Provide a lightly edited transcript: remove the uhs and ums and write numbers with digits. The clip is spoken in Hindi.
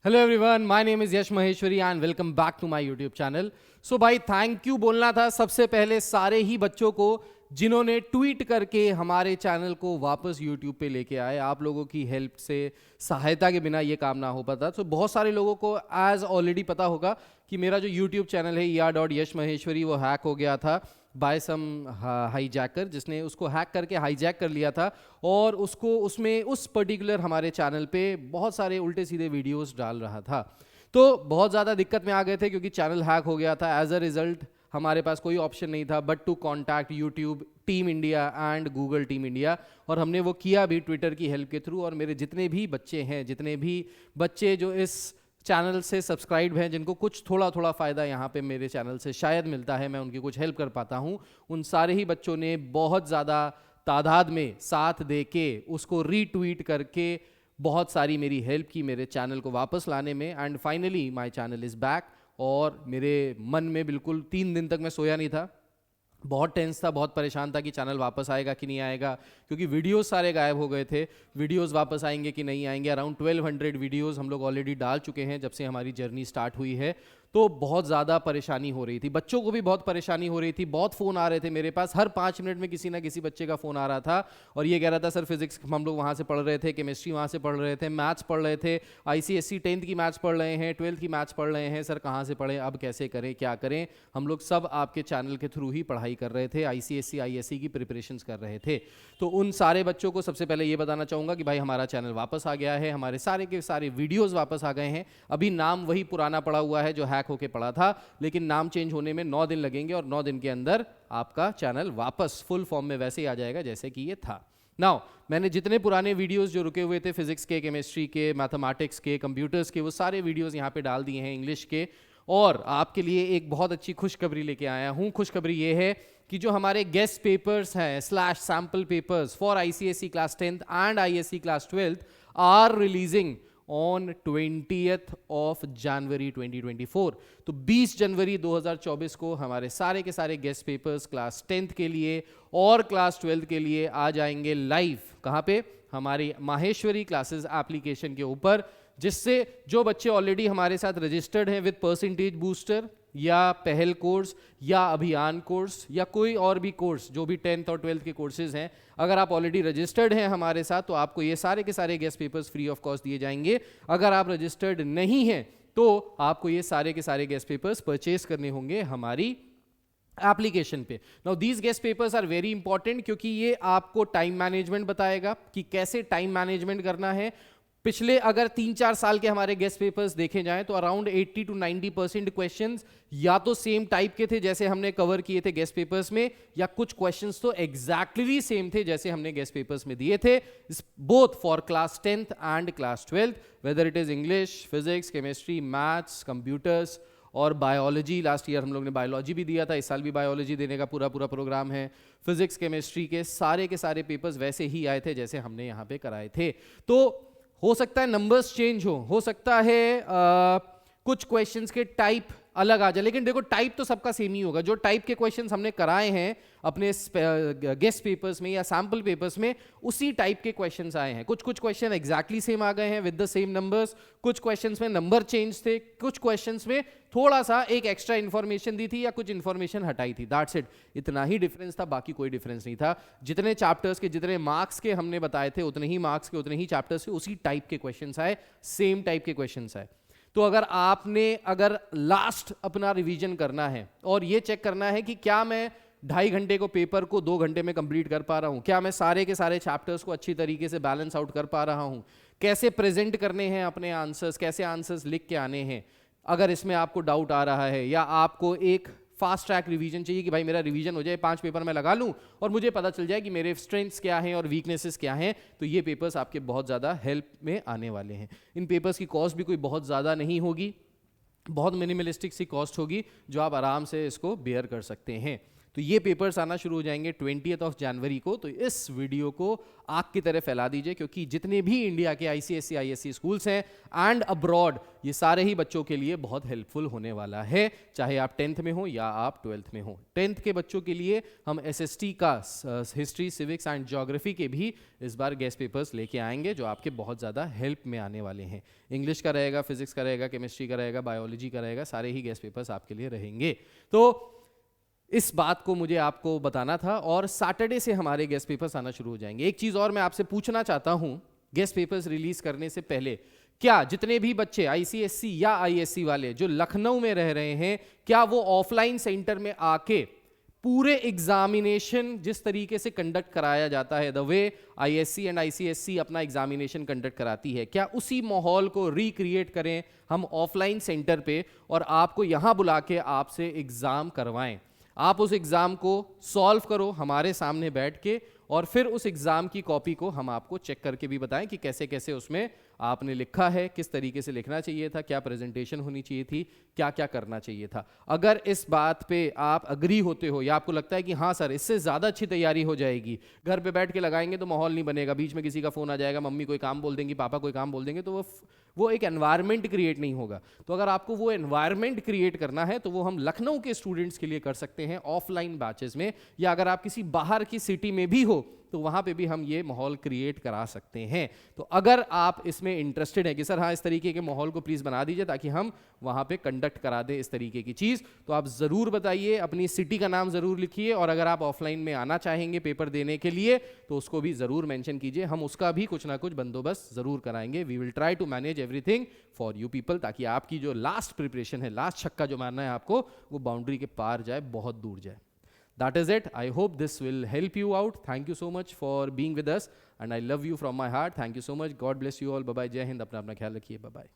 Hello everyone, my name is Yash Maheshwari and welcome back to my YouTube channel. So भाई थैंक यू बोलना था सबसे पहले सारे ही बच्चों को जिन्होंने ट्वीट करके हमारे चैनल को वापस यूट्यूब पे लेके आए। आप लोगों की हेल्प से, सहायता के बिना ये काम ना हो पाता। तो बहुत सारे लोगों को एज ऑलरेडी पता होगा कि मेरा जो यूट्यूब चैनल है ER.यश महेश्वरी वो हैक हो गया था बाय सम हाईजैकर, जिसने उसको हैक करके हाईजैक कर लिया था और उसको उसमें उस पर्टिकुलर हमारे चैनल पे बहुत सारे उल्टे सीधे वीडियोस डाल रहा था। तो बहुत ज़्यादा दिक्कत में आ गए थे क्योंकि चैनल हैक हो गया था। एज अ रिजल्ट हमारे पास कोई ऑप्शन नहीं था but to contact YouTube team India and Google team India, और हमने वो किया भी ट्विटर की हेल्प के थ्रू। और मेरे जितने भी बच्चे हैं, जितने भी बच्चे जो इस चैनल से सब्सक्राइब हैं, जिनको कुछ थोड़ा थोड़ा फ़ायदा यहाँ पे मेरे चैनल से शायद मिलता है, मैं उनकी कुछ हेल्प कर पाता हूँ, उन सारे ही बच्चों ने बहुत ज़्यादा तादाद में साथ दे के उसको रीट्वीट करके बहुत सारी मेरी हेल्प की मेरे चैनल को वापस लाने में। And finally my channel is back. और मेरे मन में बिल्कुल 3 दिन तक मैं सोया नहीं था, बहुत टेंस था, बहुत परेशान था कि चैनल वापस आएगा कि नहीं आएगा, क्योंकि वीडियोस सारे गायब हो गए थे। वीडियोस वापस आएंगे कि नहीं आएंगे। अराउंड 1200 वीडियोस हम लोग ऑलरेडी डाल चुके हैं जब से हमारी जर्नी स्टार्ट हुई है। तो बहुत ज़्यादा परेशानी हो रही थी, बच्चों को भी बहुत परेशानी हो रही थी। बहुत फ़ोन आ रहे थे मेरे पास, हर 5 मिनट में किसी ना किसी बच्चे का फ़ोन आ रहा था और ये कह रहा था सर फिजिक्स हम लोग वहाँ से पढ़ रहे थे, केमिस्ट्री वहाँ से पढ़ रहे थे, मैथ्स पढ़ रहे थे, ICSE 10th की मैथ्स पढ़ रहे हैं, 12th की मैथ्स पढ़ रहे हैं, सर कहाँ से पढ़ें, अब कैसे करें, क्या करें। हम लोग सब आपके चैनल के थ्रू ही पढ़ाई कर रहे थे, ICSE ISE की प्रिपरेशंस कर रहे थे। तो उन सारे बच्चों को सबसे पहले ये बताना चाहूँगा कि भाई हमारा चैनल वापस आ गया है, हमारे सारे के सारे वीडियोज़ वापस आ गए हैं। अभी नाम वही पुराना पड़ा हुआ है जो हैक होके पड़ा था, लेकिन नाम चेंज होने में 9 दिन लगेंगे और 9 दिन के अंदर आपका चैनल वापस फुल फॉर्म में वैसे ही आ जाएगा जैसे कि ये था। नाउ मैंने जितने पुराने वीडियोस जो रुके हुए थे, फिजिक्स के, केमिस्ट्री के, मैथमेटिक्स के, कंप्यूटर्स के, वो सारे वीडियोस यहाँ पे डाल दिए हैं, इंग्लिश के। और आपके लिए एक बहुत अच्छी खुशखबरी लेके आया हूँ। खुशखबरी ये है कि जो हमारे गेस्ट पेपर्स हैं slash sample papers for ICSE class 10th and ISE class 12th are releasing on 20th of January 2024। तो 20 जनवरी 2024 को हमारे सारे के सारे गेस्ट पेपर्स क्लास 10th के लिए और क्लास 12th के लिए आ जाएंगे लाइव। कहाँ पे? हमारी माहेश्वरी क्लासेस एप्लीकेशन के ऊपर, जिससे जो बच्चे ऑलरेडी हमारे साथ रजिस्टर्ड हैं विद परसेंटेज बूस्टर या पहल कोर्स या अभियान कोर्स या कोई और भी कोर्स, जो भी 10th और 12th के कोर्सेज हैं, अगर आप ऑलरेडी रजिस्टर्ड हैं हमारे साथ तो आपको ये सारे के सारे guest papers free of cost दिए जाएंगे। अगर आप रजिस्टर्ड नहीं हैं तो आपको ये सारे के सारे गेस्ट पेपर्स परचेज करने होंगे हमारी एप्लीकेशन पे। Now these guest papers are very important क्योंकि ये आपको टाइम मैनेजमेंट बताएगा कि कैसे टाइम मैनेजमेंट करना है। पिछले अगर 3-4 साल के हमारे गेस्ट पेपर्स देखे जाएं तो अराउंड 80 to 90% क्वेश्चंस या तो सेम टाइप के थे जैसे हमने कवर किए थे गेस्ट पेपर्स में, या कुछ क्वेश्चंस तो एग्जैक्टली सेम थे जैसे हमने गेस्ट पेपर्स में दिए थे, both for class 10th and class 12th, whether it is English, physics, chemistry, maths, computers और बायोलॉजी। लास्ट ईयर हम लोग ने बायोलॉजी भी दिया था, इस साल भी बायोलॉजी देने का पूरा प्रोग्राम है। फिजिक्स, केमिस्ट्री के सारे पेपर्स वैसे ही आए थे जैसे हमने यहाँ पे कराए थे। तो हो सकता है नंबर्स चेंज हो सकता है कुछ क्वेश्चंस के टाइप अलग आ जाए, लेकिन देखो टाइप तो सबका सेम ही होगा। जो टाइप के क्वेश्चंस हमने कराए हैं अपने गेस्ट पेपर्स में या सैम्पल पेपर्स में, उसी टाइप के क्वेश्चंस आए हैं। कुछ क्वेश्चन एग्जैक्टली सेम आ गए हैं विद द सेम नंबर्स, कुछ क्वेश्चंस में नंबर चेंज थे, कुछ क्वेश्चंस में थोड़ा सा एक एक्स्ट्रा इन्फॉर्मेशन दी थी या कुछ इन्फॉर्मेशन हटाई थी, दैट्स इट। इतना ही डिफरेंस था, बाकी कोई डिफरेंस नहीं था। जितने चैप्टर्स के, जितने मार्क्स के हमने बताए थे, उतने ही मार्क्स के, उतने ही चैप्टर्स के उसी टाइप के क्वेश्चंस आए, सेम टाइप के क्वेश्चंस आए। तो अगर लास्ट अपना रिवीजन करना है और ये चेक करना है कि क्या मैं 2.5 घंटे को पेपर को 2 घंटे में कंप्लीट कर पा रहा हूं, क्या मैं सारे के सारे चैप्टर्स को अच्छी तरीके से बैलेंस आउट कर पा रहा हूं, कैसे प्रेजेंट करने हैं अपने आंसर्स, कैसे आंसर्स लिख के आने हैं, अगर इसमें आपको डाउट आ रहा है या आपको एक फास्ट ट्रैक रिवीजन चाहिए कि भाई मेरा रिवीजन हो जाए, 5 पेपर में लगा लूं और मुझे पता चल जाए कि मेरे स्ट्रेंथ्स क्या हैं और वीकनेसेस क्या हैं, तो ये पेपर्स आपके बहुत ज़्यादा हेल्प में आने वाले हैं। इन पेपर्स की कॉस्ट भी कोई बहुत ज़्यादा नहीं होगी, बहुत मिनिमलिस्टिक सी कॉस्ट होगी जो आप आराम से इसको बेयर कर सकते हैं। तो ये पेपर्स आना शुरू हो जाएंगे 20th ऑफ जनवरी को। तो इस वीडियो को आग की तरह फैला दीजिए, क्योंकि जितने भी इंडिया के ICSE ISC स्कूल्स हैं एंड अब्रॉड, ये सारे ही बच्चों के लिए बहुत हेल्पफुल होने वाला है, चाहे आप 10th में हो या आप 12th में हो। 10th के बच्चों के लिए हम SST का हिस्ट्री, सिविक्स एंड ज्योग्राफी के भी इस बार गेस्ट पेपर्स लेके आएंगे, जो आपके बहुत ज़्यादा हेल्प में आने वाले हैं। इंग्लिश का रहेगा, फिजिक्स का रहेगा, केमिस्ट्री का रहेगा, बायोलॉजी का रहेगा, सारे ही गेस्ट पेपर्स आपके लिए रहेंगे। तो इस बात को मुझे आपको बताना था, और सैटरडे से हमारे गेस्ट पेपर्स आना शुरू हो जाएंगे। एक चीज़ और मैं आपसे पूछना चाहता हूं, गेस्ट पेपर्स रिलीज करने से पहले, क्या जितने भी बच्चे ICSE या ISC वाले जो लखनऊ में रह रहे हैं, क्या वो ऑफलाइन सेंटर में आके पूरे एग्जामिनेशन जिस तरीके से कंडक्ट कराया जाता है, the way ISC and ICSC अपना एग्जामिनेशन कंडक्ट कराती है, क्या उसी माहौल को रिक्रिएट करें हम ऑफलाइन सेंटर पे, और आपको यहां बुला के आपसे एग्जाम करवाएं? आप उस एग्जाम को सॉल्व करो हमारे सामने बैठ के, और फिर उस एग्जाम की कॉपी को हम आपको चेक करके भी बताएं कि कैसे कैसे उसमें आपने लिखा है, किस तरीके से लिखना चाहिए था, क्या प्रेजेंटेशन होनी चाहिए थी, क्या क्या करना चाहिए था। अगर इस बात पे आप अग्री होते हो, या आपको लगता है कि हाँ सर इससे ज़्यादा अच्छी तैयारी हो जाएगी, घर पे बैठ के लगाएंगे तो माहौल नहीं बनेगा, बीच में किसी का फ़ोन आ जाएगा, मम्मी कोई काम बोल देंगी, पापा कोई काम बोल देंगे, तो वो एक एनवायरनमेंट क्रिएट नहीं होगा। तो अगर आपको वो एनवायरनमेंट क्रिएट करना है, तो वो हम लखनऊ के स्टूडेंट्स के लिए कर सकते हैं ऑफलाइन बैचेस में, या अगर आप किसी बाहर की सिटी में भी हो तो वहां पे भी हम ये माहौल क्रिएट करा सकते हैं। तो अगर आप इसमें इंटरेस्टेड हैं कि सर हाँ इस तरीके के माहौल को प्लीज़ बना दीजिए ताकि हम वहां पे कंडक्ट करा दें इस तरीके की चीज़, तो आप ज़रूर बताइए, अपनी सिटी का नाम ज़रूर लिखिए, और अगर आप ऑफलाइन में आना चाहेंगे पेपर देने के लिए तो उसको भी ज़रूर मेंशन कीजिए, हम उसका भी कुछ ना कुछ बंदोबस्त ज़रूर कराएंगे। We will try to manage everything for you people, ताकि आपकी जो लास्ट प्रिपरेशन है, लास्ट छक्का जो मारना है आपको, वो बाउंड्री के पार जाए, बहुत दूर जाए। That is it. I hope this will help you out. Thank you so much for being with us, and I love you from my heart. Thank you so much. God bless you all. Bye bye. Jai Hind. अपना ख्याल रखिए. Bye bye.